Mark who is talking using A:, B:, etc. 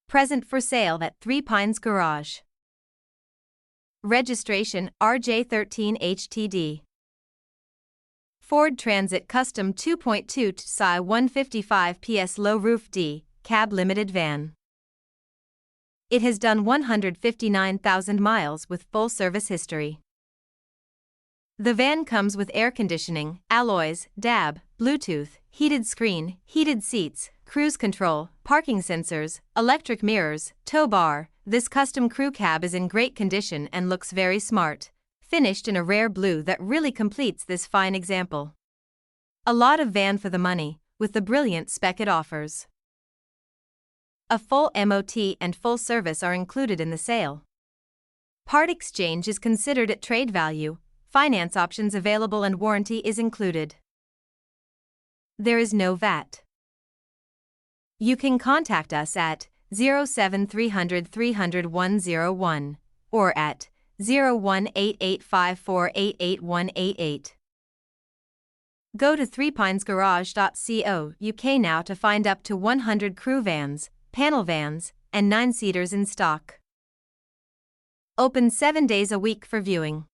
A: Present for sale at Three Pines Garage. Registration RJ13 HTD. Ford Transit Custom 2.2 TDCi 155 PS Low Roof D, Cab Limited Van. It has done 159,000 miles with full service history. The van comes with air conditioning, alloys, DAB, Bluetooth, heated screen, heated seats, cruise control, parking sensors, electric mirrors, tow bar. This custom crew cab is in great condition and looks very smart, finished in a rare blue that really completes this fine example. A lot of van for the money, with the brilliant spec it offers. A full MOT and full service are included in the sale. Part exchange is considered at trade value, finance options available and warranty is included. There is no VAT. You can contact us at 07300 300 101 or at 01885488188. Go to threepinesgarage.co UK now to find up to 100 crew vans, panel vans, and 9-seaters in stock. Open 7 days a week for viewing.